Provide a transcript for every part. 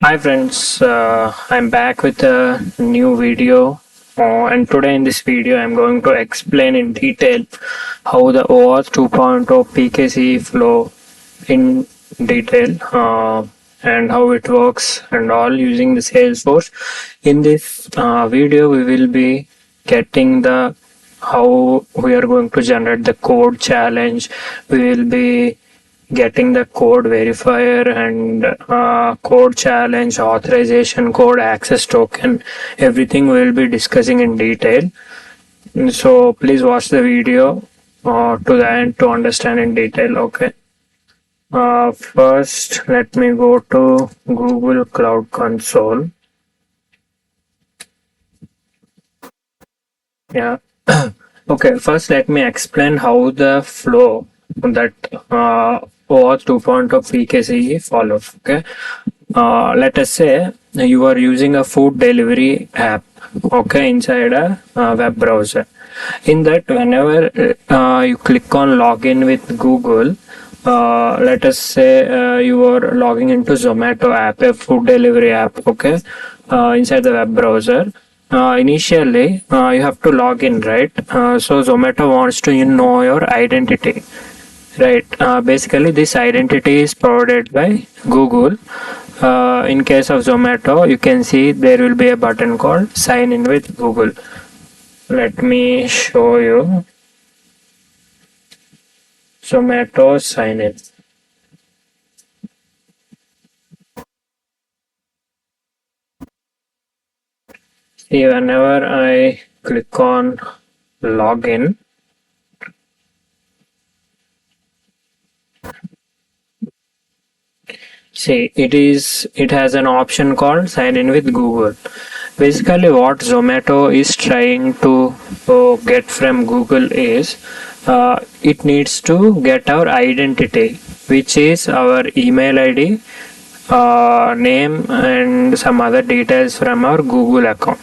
Hi friends, I'm back with a new video and today in this video I'm going to explain in detail how the OAuth 2.0 PKCE flow in detail and how it works and all using the Salesforce. In this video we will be getting the how we are going to generate the code challenge. We will be getting the code verifier and code challenge, authorization code, access token, everything we will be discussing in detail. So please watch the video to the end to understand in detail. Okay. First, let me go to Google Cloud Console. Yeah. Okay. First, let me explain how the flow that OAuth 2.0 PKCE follows. Okay. Let us say you are using a food delivery app, okay, inside a web browser. In that, whenever you click on login with Google, let us say you are logging into Zomato app, a food delivery app, okay, inside the web browser. Initially, you have to log in, right? So Zomato wants to know your identity. Right. Basically, this identity is provided by Google. In case of Zomato, you can see there will be a button called sign in with Google. Let me show you Zomato sign in. See, whenever I click on login, see, it has an option called sign in with Google. Basically, what Zomato is trying to get from Google is it needs to get our identity, which is our email ID, name, and some other details from our Google account.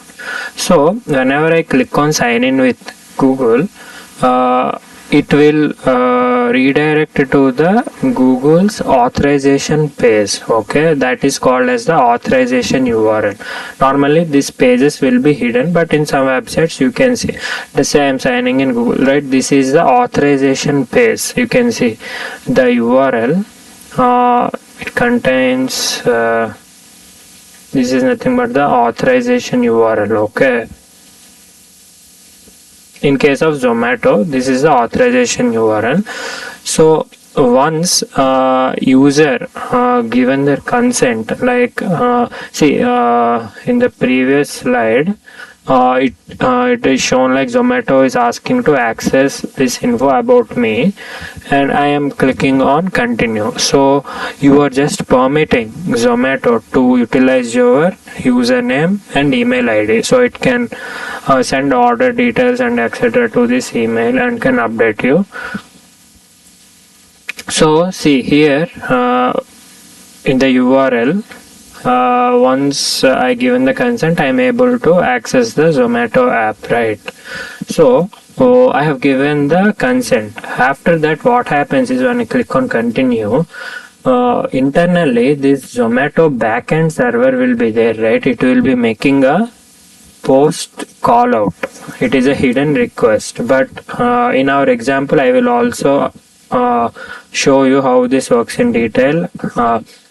So, whenever I click on sign in with Google, it will redirect to the Google's authorization page. Okay, that is called as the authorization URL. Normally these pages will be hidden, but in some websites you can see. Let's say I'm signing in Google, right? This is the authorization page. You can see the URL. It contains this is nothing but the authorization URL. Okay. In case of Zomato, this is the authorization URL. So once user given their consent, like in the previous slide, it is shown like Zomato is asking to access this info about me, and I am clicking on continue. So you are just permitting Zomato to utilize your username and email ID, so it can send order details and etc. to this email and can update you. So see here in the URL, once I given the consent, I am able to access the Zomato app, right? So I have given the consent. After that, what happens is when I click on continue, internally this Zomato backend server will be there, right? It will be making a post call out. It is a hidden request, but in our example I will also show you how this works in detail,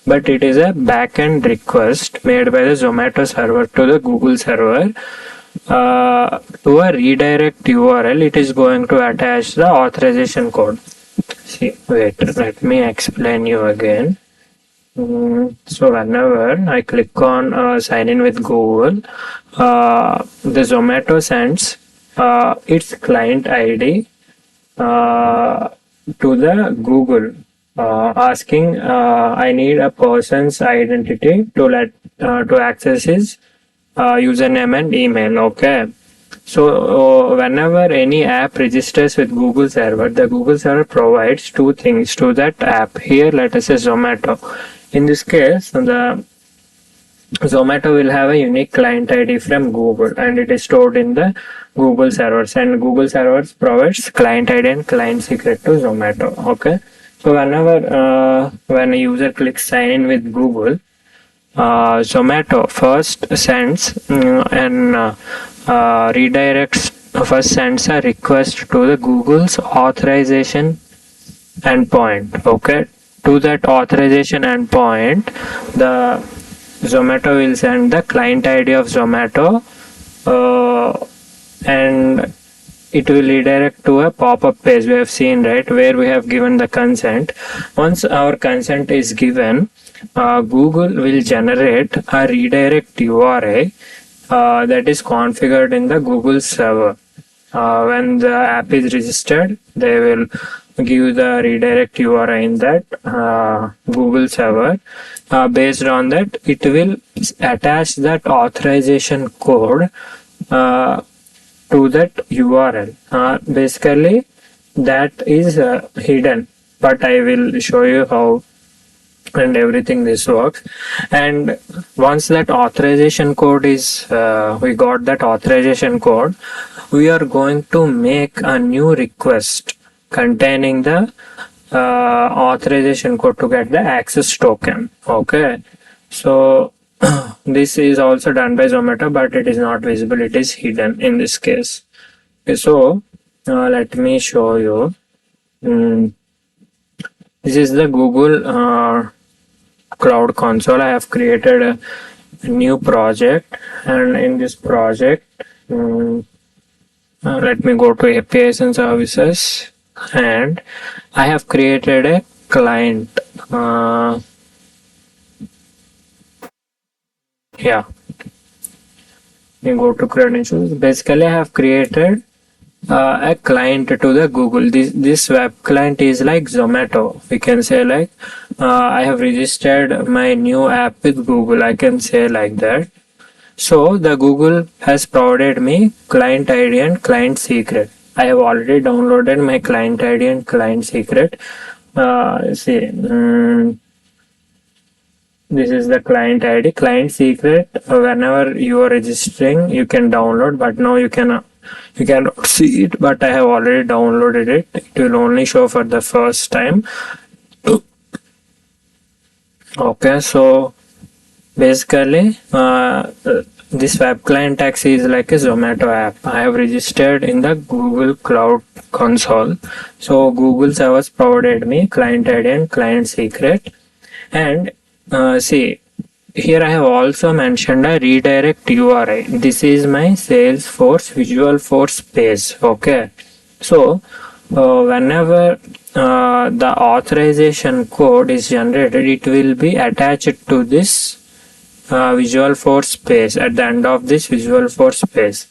but it is a backend request made by the Zomato server to the Google server. To a redirect URL, it is going to attach the authorization code. See, wait, let me explain you again. So whenever I click on sign in with Google, the Zomato sends its client ID to the Google, asking I need a person's identity to access his username and email. Okay. So whenever any app registers with Google server, the Google server provides two things to that app. Here, let us say Zomato. In this case, the Zomato will have a unique client ID from Google, and it is stored in the Google servers, and Google servers provides client ID and client secret to Zomato. Okay. So whenever when a user clicks sign in with Google, Zomato first sends redirects first sends a request to the Google's authorization endpoint. Okay, to that authorization endpoint, the Zomato will send the client ID of Zomato, and it will redirect to a pop-up page we have seen, right, where we have given the consent. Once our consent is given, Google will generate a redirect URI that is configured in the Google server. When the app is registered, they will give the redirect URI in that Google server. Based on that, it will attach that authorization code to that URL. Basically, that is hidden, but I will show you how and everything this works. And once that authorization code is we got that authorization code, we are going to make a new request containing the authorization code to get the access token. Okay, so this is also done by Zomato, but it is not visible, it is hidden in this case. Okay, so let me show you. This is the Google Cloud Console. I have created a new project, and in this project, let me go to APIs and services, and I have created a client. Yeah, you go to credentials. Basically, I have created a client to the Google. This web client is like Zomato. We can say like I have registered my new app with Google. I can say like that. So the Google has provided me client ID and client secret. I have already downloaded my client ID and client secret. This is the client ID, client secret. Whenever you are registering, you can download, but now you cannot see it. But I have already downloaded it. It will only show for the first time. Okay, so basically, this web client taxi is like a Zomato app. I have registered in the Google Cloud Console. So Google servers provided me client ID and client secret. And see, here I have also mentioned a redirect URI. This is my Salesforce Visualforce page. Okay, so whenever the authorization code is generated, it will be attached to this Visualforce page at the end of this Visualforce page.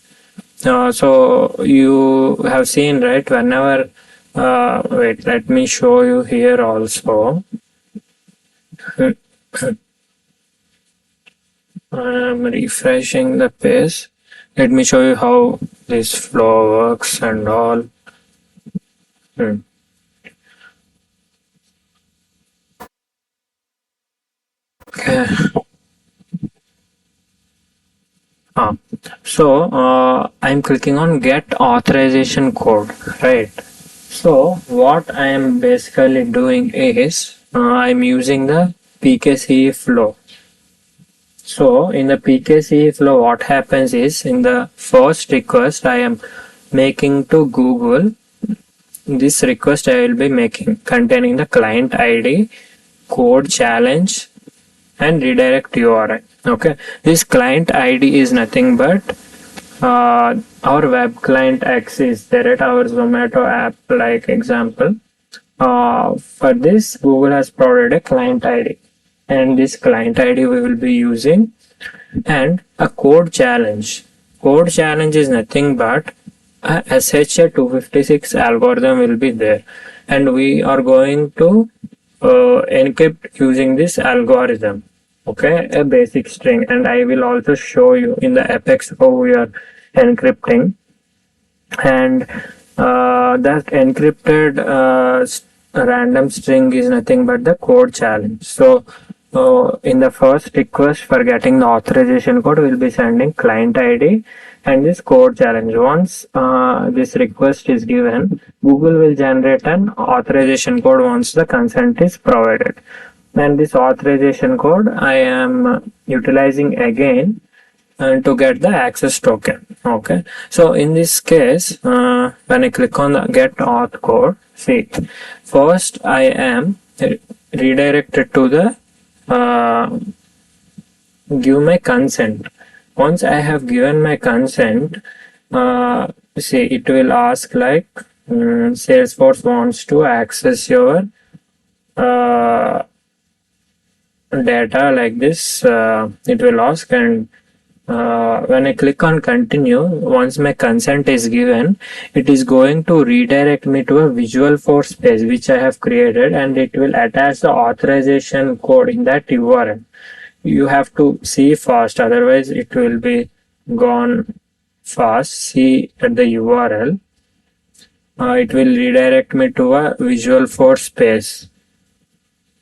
So you have seen, right, whenever wait, let me show you here also. I'm refreshing the page. Let me show you how this flow works and all. Okay. So I'm clicking on get authorization code, right? So what I am basically doing is I'm using the PKCE flow. So in the PKCE flow, what happens is in the first request I am making to Google, this request I will be making containing the client ID, code challenge, and redirect URI. Okay, this client ID is nothing but our web client X is there at our Zomato app, like example. For this, Google has provided a client ID, and this client ID we will be using, and a code challenge. Code challenge is nothing but a SHA-256 algorithm will be there, and we are going to encrypt using this algorithm. Okay, a basic string, and I will also show you in the Apex how we are encrypting. And that encrypted random string is nothing but the code challenge. So in the first request for getting the authorization code, we'll be sending client ID and this code challenge. Once this request is given, Google will generate an authorization code once the consent is provided. and this authorization code I am utilizing again to get the access token. Okay, so in this case, when I click on the get auth code, see, first I am redirected to the give my consent. Once I have given my consent, see, it will ask like Salesforce wants to access your uh, data like this. It will ask, and when I click on continue, once my consent is given, it is going to redirect me to a Visualforce page which I have created, and it will attach the authorization code in that URL. You have to see fast, otherwise it will be gone fast. See at the URL, it will redirect me to a Visualforce page,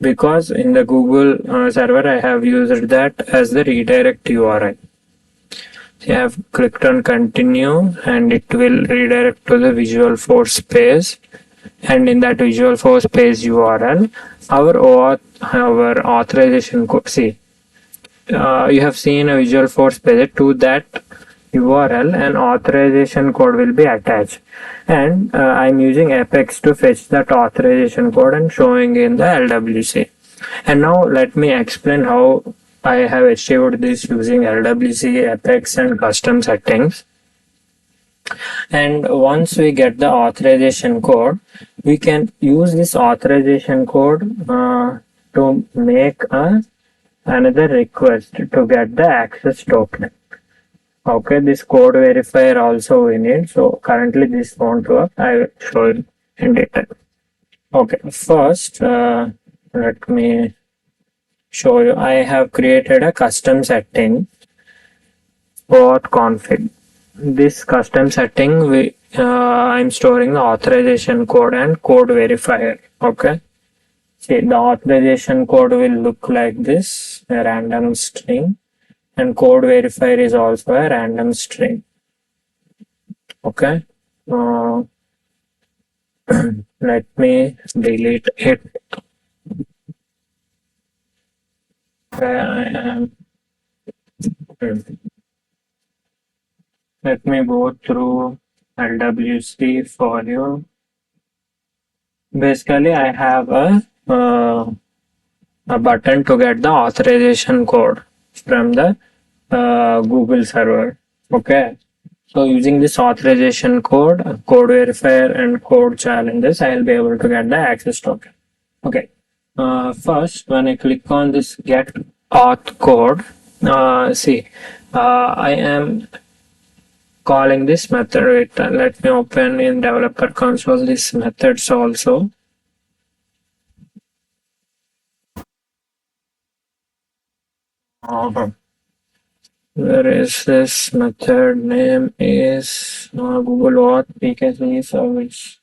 because in the Google server I have used that as the redirect URI. I have clicked on continue and it will redirect to the Visualforce page, and in that Visualforce page URL, our OAuth, our authorization code. See, you have seen a Visualforce page. To that URL, an authorization code will be attached, and I'm using Apex to fetch that authorization code and showing in the LWC. And now let me explain how I have achieved this using LWC, Apex, and custom settings. And once we get the authorization code, we can use this authorization code to make another request to get the access token. Okay, this code verifier also we need. So currently this won't work. I will show you in detail. Okay, first let me show you. I have created a custom setting for config. This custom setting, I'm storing the authorization code and code verifier. Okay, see, the authorization code will look like this, a random string, and code verifier is also a random string. Okay, uh, let me delete it where I am. Let me go through LWC for you. Basically, I have a button to get the authorization code from the Google server. Okay, so using this authorization code, code verifier, and code challenges, I'll be able to get the access token. Okay, first when I click on this get auth code, see, I am calling this method. Wait, let me open in developer console these methods also. Where is this method? Name is Google OAuth PKCE service.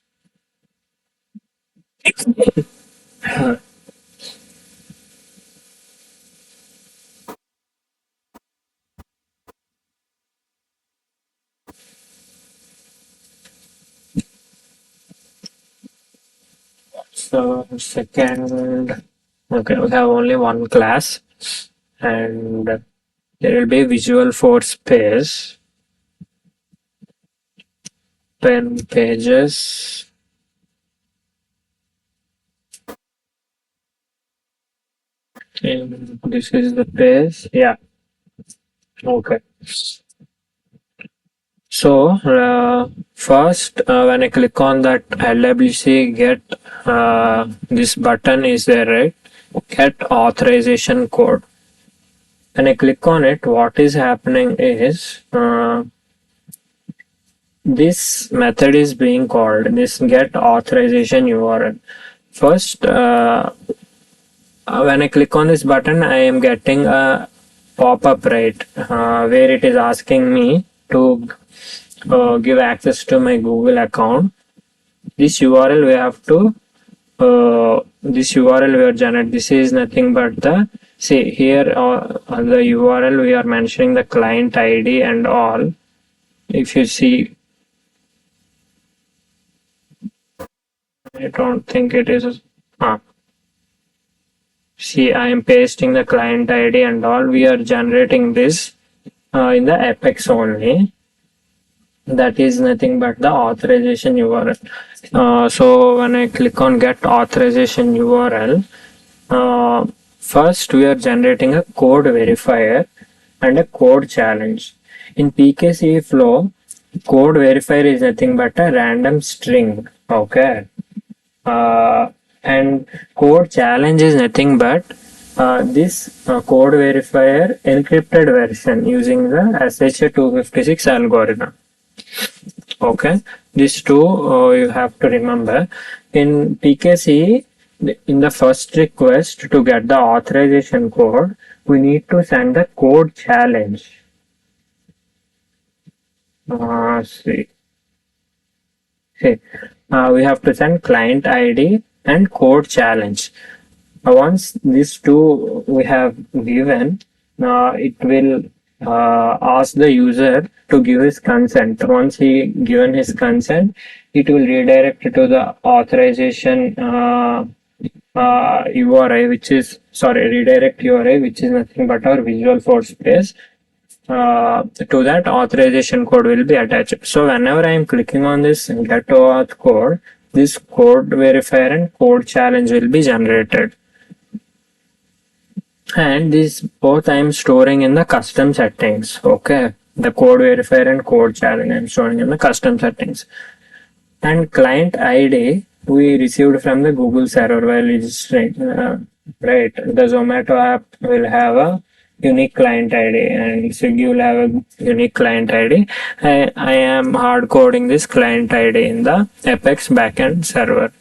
So second, okay, we have only one class, and there will be Visualforce page, 10 pages. And this is the page. Yeah. Okay. So first, when I click on that LWC get, this button is there, right? Get authorization code. When I click on it, what is happening is this method is being called, this get authorization URL. First, when I click on this button, I am getting a pop-up, right, where it is asking me to give access to my Google account. This URL we have to this URL we are generating. This is nothing but the, see here on the URL we are mentioning the client ID and all. If you see, I don't think it is. See, I am pasting the client ID and all. We are generating this in the Apex only. That is nothing but the authorization URL. So when I click on get authorization URL, first we are generating a code verifier and a code challenge. In PKCE flow, code verifier is nothing but a random string. Okay. And code challenge is nothing but this code verifier encrypted version using the SHA-256 algorithm. Okay, these two you have to remember. In PKCE, in the first request to get the authorization code, we need to send the code challenge. See, we have to send client ID and code challenge. Once these two we have given, it will ask the user to give his consent. Once he given his consent, it will redirect to the authorization URI, redirect URI, which is nothing but our Visualforce page. To that authorization code will be attached. So whenever I am clicking on this get OAuth code, this code verifier and code challenge will be generated. And this both I am storing in the custom settings. Okay, the code verifier and code challenge I am storing in the custom settings. And client ID we received from the Google server while registering. Right, the Zomato app will have a unique client ID and Swiggy will have a unique client ID. I am hard coding this client ID in the Apex backend server.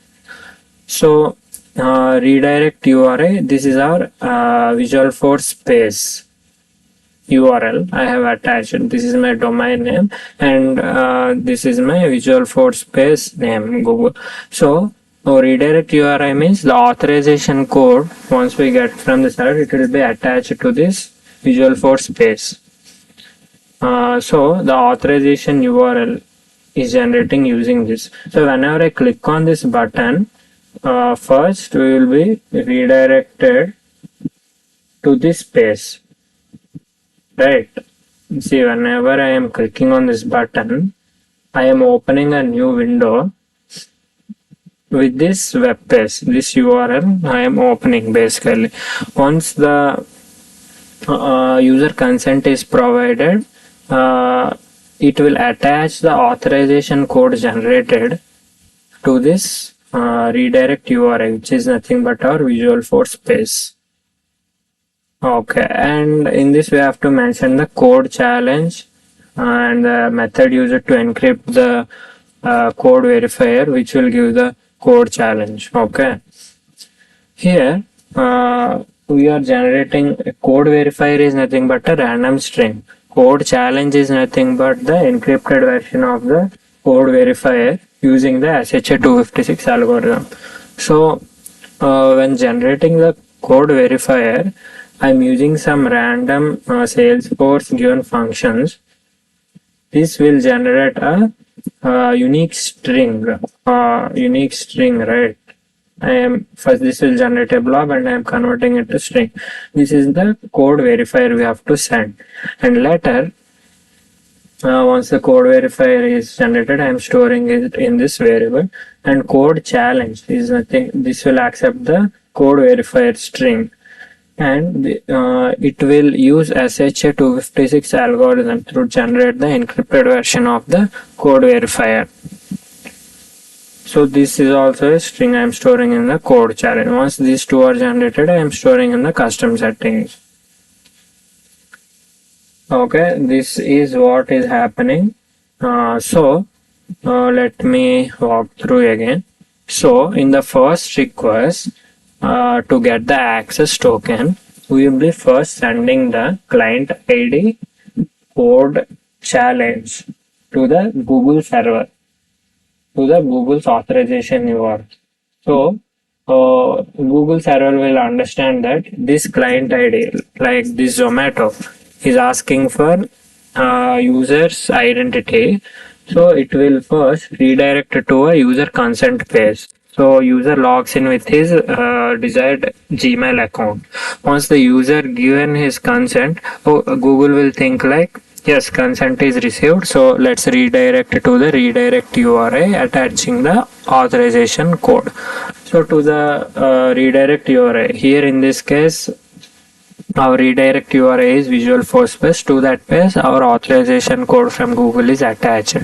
So redirect URI, this is our Visualforce page URL I have attached. This is my domain name and this is my Visualforce page name Google. So redirect URI means the authorization code once we get from the server, it will be attached to this Visualforce page. So the authorization URL is generating using this. So whenever I click on this button, first we will be redirected to this page. Right. See, whenever I am clicking on this button, I am opening a new window with this web page, this URL I am opening basically. Once the user consent is provided, it will attach the authorization code generated to this redirect URI, which is nothing but our Visualforce page. Okay, and in this we have to mention the code challenge and the method used to encrypt the code verifier, which will give the code challenge. Okay, here we are generating a code verifier is nothing but a random string. Code challenge is nothing but the encrypted version of the code verifier using the SHA-256 algorithm. So when generating the code verifier, I'm using some random Salesforce given functions. This will generate a unique string, right? This will generate a blob and I am converting it to string. This is the code verifier we have to send. And later, once the code verifier is generated, I am storing it in this variable. And code challenge is nothing. This will accept the code verifier string. And it will use SHA-256 algorithm to generate the encrypted version of the code verifier. So this is also a string I am storing in the code challenge. Once these two are generated, I am storing in the custom settings. Okay, this is what is happening. Let me walk through again. So in the first request, to get the access token, we will be first sending the client ID code challenge to the Google server, to the Google's authorization URL. So Google server will understand that this client ID, like this Zomato, is asking for user's identity. So it will first redirect to a user consent page. So user logs in with his desired Gmail account. Once the user given his consent, Google will think like, yes, consent is received. So let's redirect to the redirect URI attaching the authorization code. So to the redirect URI, here in this case, our redirect URI is Visualforce page. To that page, our authorization code from Google is attached.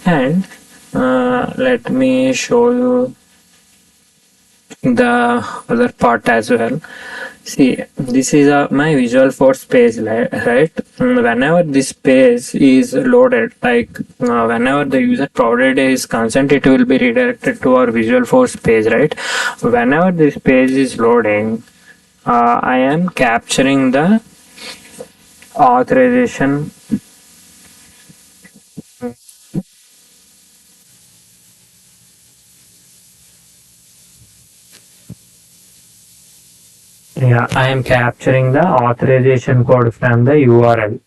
And let me show you the other part as well. See, this is my Visualforce page, right? Whenever this page is loaded, like whenever the user provided his consent, it will be redirected to our Visualforce page, right? Whenever this page is loading, I am capturing the authorization. Yeah, I am capturing the authorization code from the URL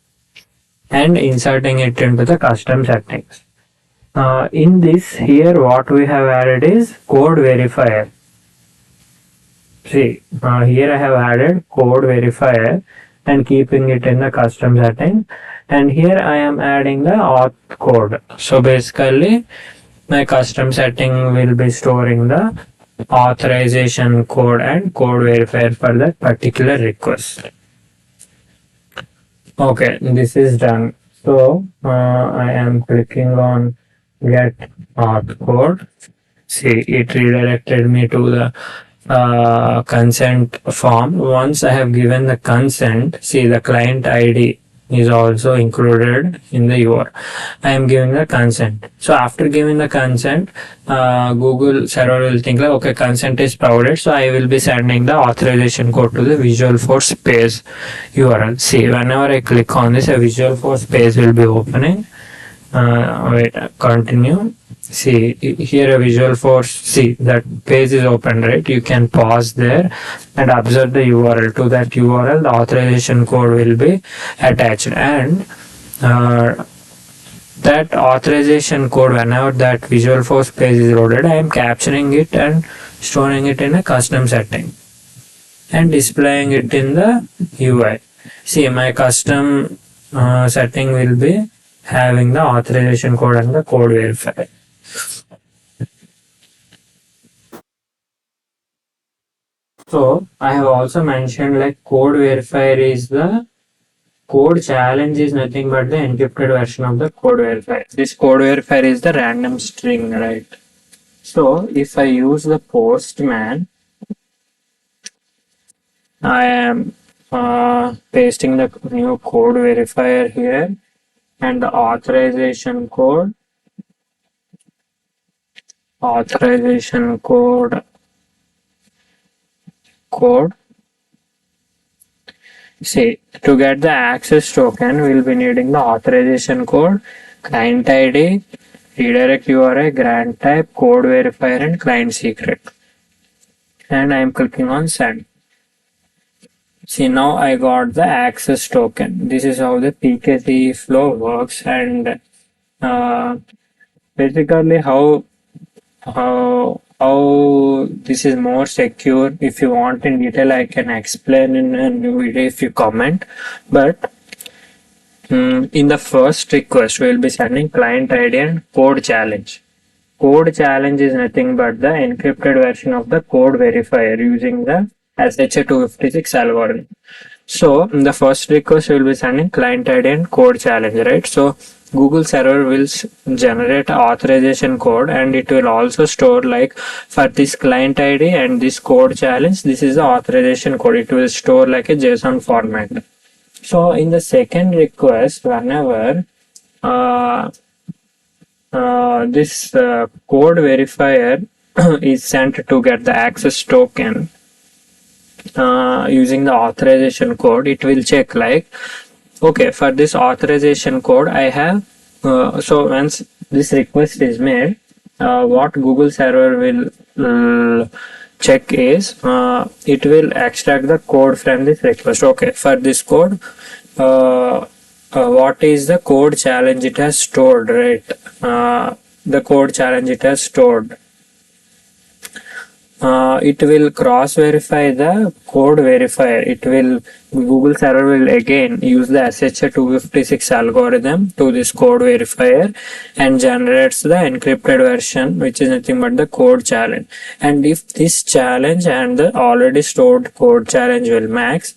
and inserting it into the custom settings. In this here, what we have added is code verifier. See, here I have added code verifier and keeping it in the custom setting. And here I am adding the auth code. So basically, my custom setting will be storing the authorization code and code verifier for that particular request. Okay, this is done. So I am clicking on get auth code. See, it redirected me to the consent form. Once I have given the consent, see the client ID is also included in the URL. I am giving the consent. So after giving the consent, Google server will think like, okay, consent is provided. So I will be sending the authorization code to the Visualforce page URL. See, whenever I click on this, a Visualforce page will be opening. Wait, continue. See, here a Visualforce, see that page is open, right? You can pause there and observe the URL. To that URL, the authorization code will be attached, and that authorization code, whenever that Visualforce page is loaded, I am capturing it and storing it in a custom setting and displaying it in the UI. See, my custom setting will be having the authorization code and the code verifier. So I have also mentioned like code verifier is the code challenge is nothing but the encrypted version of the code verifier. This code verifier is the random string, right? So if I use the Postman, I am pasting the new code verifier here and the authorization code code. See, to get the access token, we'll be needing the authorization code, client ID, redirect URI, grant type, code verifier, and client secret. And I'm clicking on send. See, now I got the access token. This is how the PKCE flow works, and basically how this is more secure. If you want in detail, I can explain in a new video if you comment. But in the first request, we will be sending client ID and code challenge. Code challenge is nothing but the encrypted version of the code verifier using the SHA-256 algorithm. So in the first request, we will be sending client ID and code challenge, right? So Google server will generate authorization code, and it will also store like for this client ID and this code challenge, this is the authorization code. It will store like a JSON format. So in the second request, whenever this code verifier is sent to get the access token using the authorization code, it will check like, okay, for this authorization code I have so once this request is made, what Google server will check is it will extract the code from this request. Okay, for this code what is the code challenge it has stored, right? The code challenge it has stored. it will cross verify the code verifier. Google server will again use the SHA 256 algorithm to this code verifier and generates the encrypted version, which is nothing but the code challenge. And if this challenge and the already stored code challenge will match,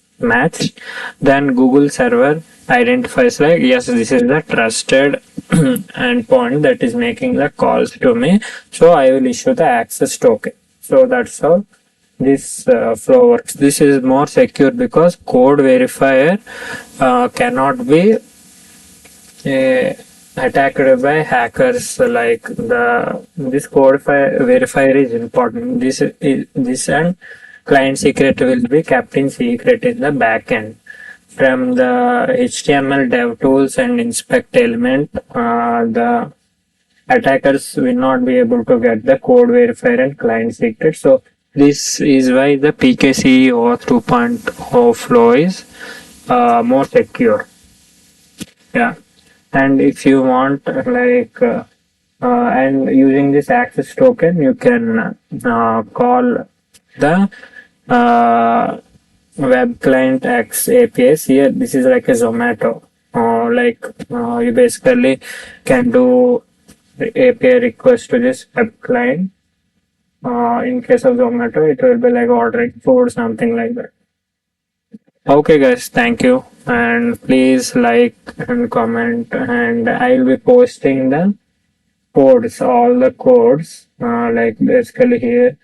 then Google server identifies like, yes, this is the trusted endpoint that is making the calls to me, so I will issue the access token. So that's how this flow works. This is more secure because code verifier cannot be attacked by hackers. Like this code verifier is important. This and client secret will be kept in secret in the backend. From the HTML dev tools and inspect element, the attackers will not be able to get the code verifier and client secret. So this is why the PKCE OAuth 2.0 flow is more secure. Yeah, and if you want and using this access token, you can call the web client X APIs. Here, this is like a Zomato. You basically can do API request to this web client. In case of Zomato, it will be like ordering food, something like that. Okay, guys, thank you, and please like and comment, and I will be posting the codes, all the codes. Like basically here,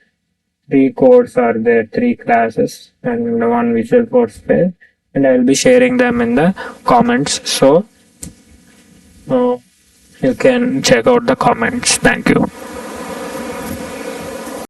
3 codes are there, 3 classes, and one Visualforce file, and I will be sharing them in the comments. So you can check out the comments. Thank you.